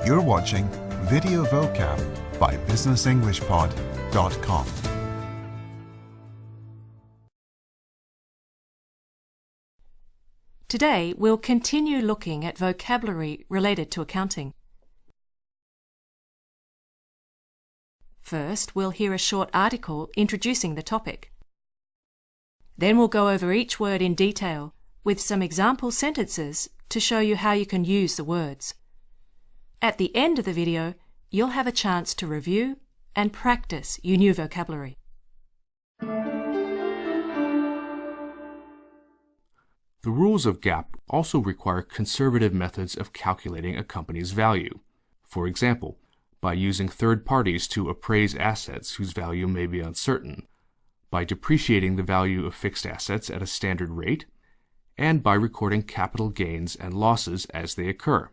You're watching Video Vocab by BusinessEnglishPod.com. Today, we'll continue looking at vocabulary related to accounting. First, we'll hear a short article introducing the topic. Then we'll go over each word in detail with some example sentences to show you how you can use the words. At the end of the video, you'll have a chance to review and practice your new vocabulary. The rules of GAAP also require conservative methods of calculating a company's value. For example, by using third parties to appraise assets whose value may be uncertain, by depreciating the value of fixed assets at a standard rate, and by recording capital gains and losses as they occur.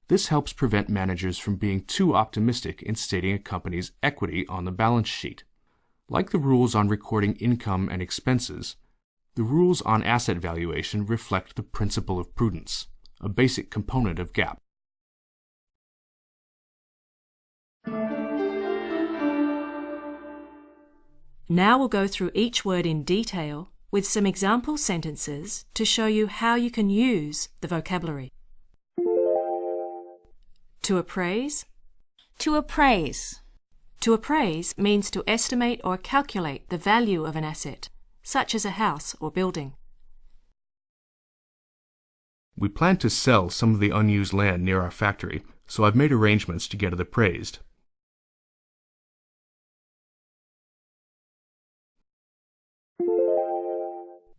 This helps prevent managers from being too optimistic in stating a company's equity on the balance sheet. Like the rules on recording income and expenses, the rules on asset valuation reflect the principle of prudence, a basic component of GAAP. Now we'll go through each word in detail with some example sentences to show you how you can use the vocabulary. To appraise. To appraise. To appraise means to estimate or calculate the value of an asset, such as a house or building. We plan to sell some of the unused land near our factory, so I've made arrangements to get it appraised.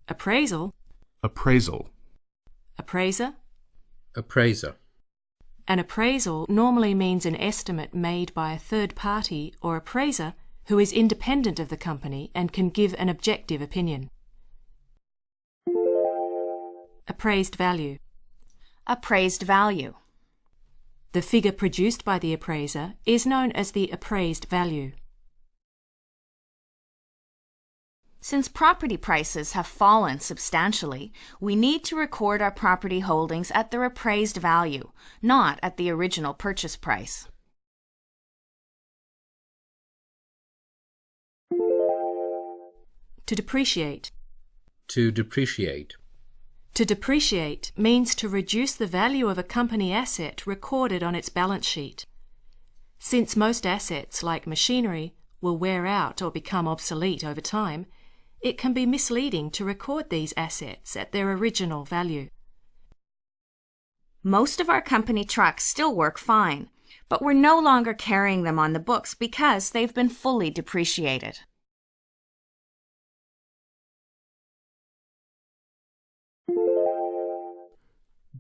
Appraisal. Appraisal. Appraiser. Appraiser. An appraisal normally means an estimate made by a third party or appraiser who is independent of the company and can give an objective opinion. Appraised value. Appraised value. The figure produced by the appraiser is known as the appraised value. Since property prices have fallen substantially, we need to record our property holdings at their appraised value, not at the original purchase price. To depreciate. To depreciate. To depreciate means to reduce the value of a company asset recorded on its balance sheet. Since most assets, like machinery, will wear out or become obsolete over time, it can be misleading to record these assets at their original value. Most of our company trucks still work fine, but we're no longer carrying them on the books because they've been fully depreciated.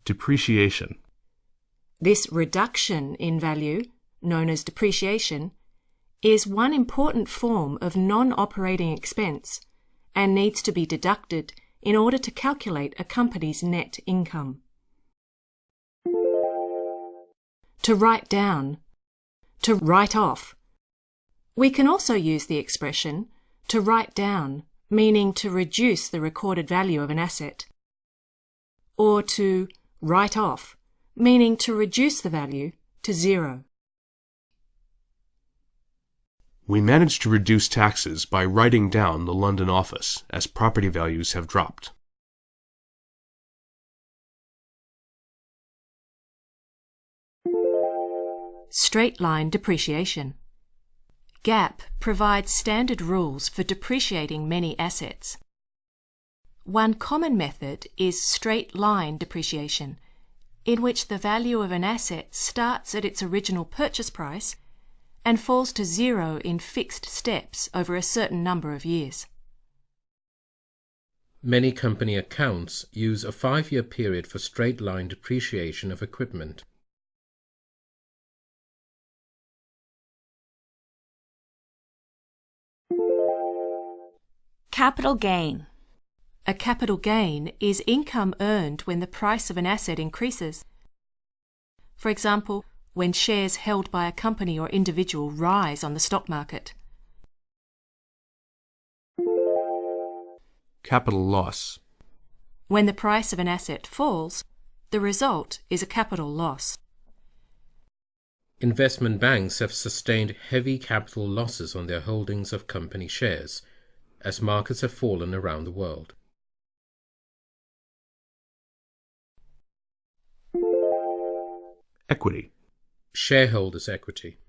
Depreciation. This reduction in value, known as depreciation, is one important form of non-operating expense and needs to be deducted in order to calculate a company's net income. To write down. To write off. We can also use the expression to write down, meaning to reduce the recorded value of an asset, or to write off, meaning to reduce the value to zero. We managed to reduce taxes by writing down the London office as property values have dropped. Straight line depreciation. GAAP provides standard rules for depreciating many assets. One common method is straight line depreciation, in which the value of an asset starts at its original purchase price and falls to zero in fixed steps over a certain number of years. Many company accounts use a 5-year period for straight-line depreciation of equipment. Capital gain. A capital gain is income earned when the price of an asset increases. For example, when shares held by a company or individual rise on the stock market. Capital loss. When the price of an asset falls, the result is a capital loss. Investment banks have sustained heavy capital losses on their holdings of company shares, as markets have fallen around the world. Equity. Shareholders' equity.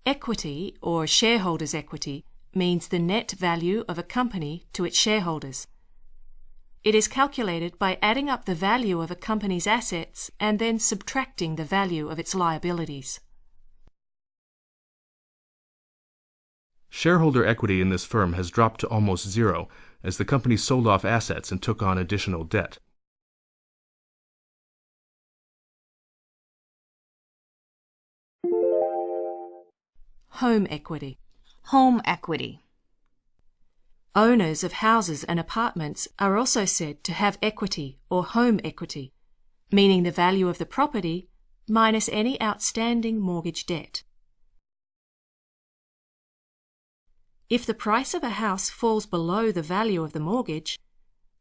Equity, or shareholders' equity, means the net value of a company to its shareholders. It is calculated by adding up the value of a company's assets and then subtracting the value of its liabilities. Shareholder equity in this firm has dropped to almost zero as the company sold off assets and took on additional debt. Home equity. Home equity. Owners of houses and apartments are also said to have equity or home equity, meaning the value of the property minus any outstanding mortgage debt. If the price of a house falls below the value of the mortgage,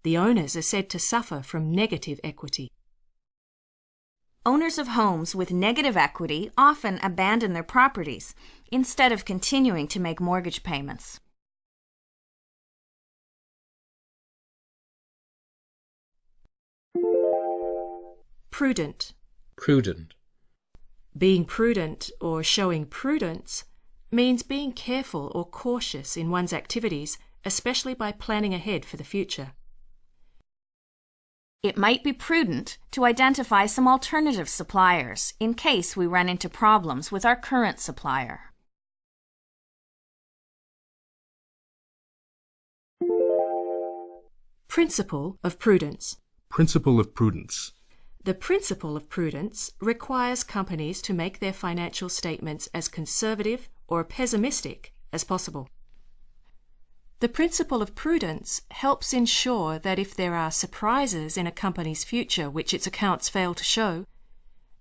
the owners are said to suffer from negative equity. Owners of homes with negative equity often abandon their properties instead of continuing to make mortgage payments. Prudent. Prudent. Being prudent or showing prudence means being careful or cautious in one's activities, especially by planning ahead for the future. It might be prudent to identify some alternative suppliers in case we run into problems with our current supplier. Principle of prudence. Principle of prudence. The principle of prudence requires companies to make their financial statements as conservative or pessimistic as possible. The principle of prudence helps ensure that if there are surprises in a company's future which its accounts fail to show,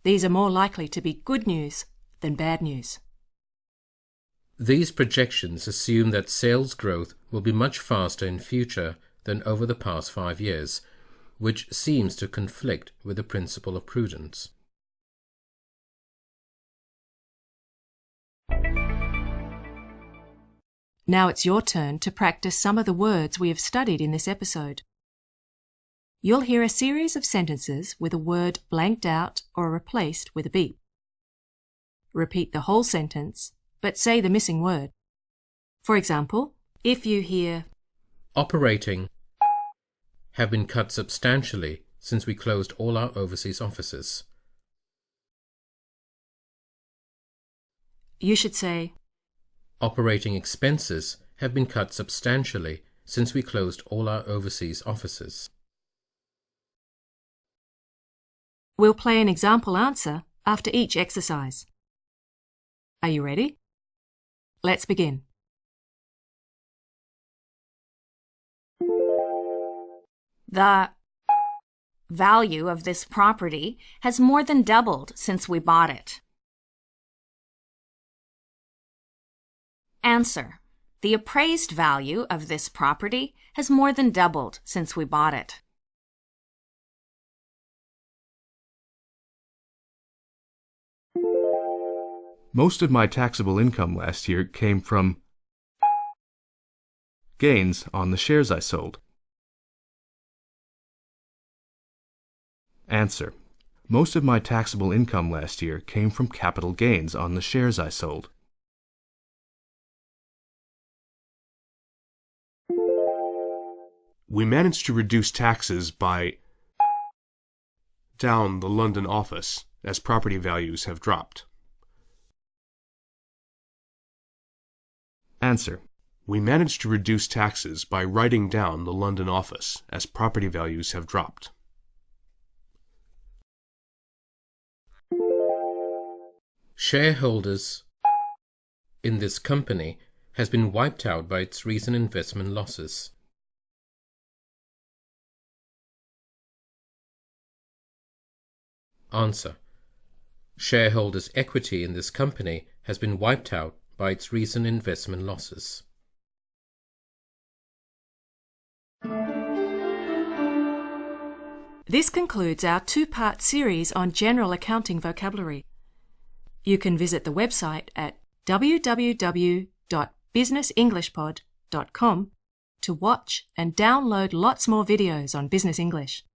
these are more likely to be good news than bad news. These projections assume that sales growth will be much faster in future than over the past 5 years, which seems to conflict with the principle of prudence. Now it's your turn to practice some of the words we have studied in this episode. You'll hear a series of sentences with a word blanked out or replaced with a beep. Repeat the whole sentence, but say the missing word. For example, if you hear, Operating have been cut substantially since we closed all our overseas offices. you should say, Operating expenses have been cut substantially since we closed all our overseas offices. we'll play an example answer after each exercise. Are you ready? Let's begin. The value of this property has more than doubled since we bought it. Answer. The appraised value of this property has more than doubled since we bought it. Most of my taxable income last year came from gains on the shares I sold. Answer. Most of my taxable income last year came from capital gains on the shares I sold. We managed to reduce taxes by down the London office as property values have dropped. Answer. We managed to reduce taxes by writing down the London office as property values have dropped. Shareholders in this company has been wiped out by its recent investment losses. Answer. Shareholders' equity in this company has been wiped out by its recent investment losses. This concludes our two-part series on general accounting vocabulary. You can visit the website at www.businessenglishpod.com to watch and download lots more videos on business English.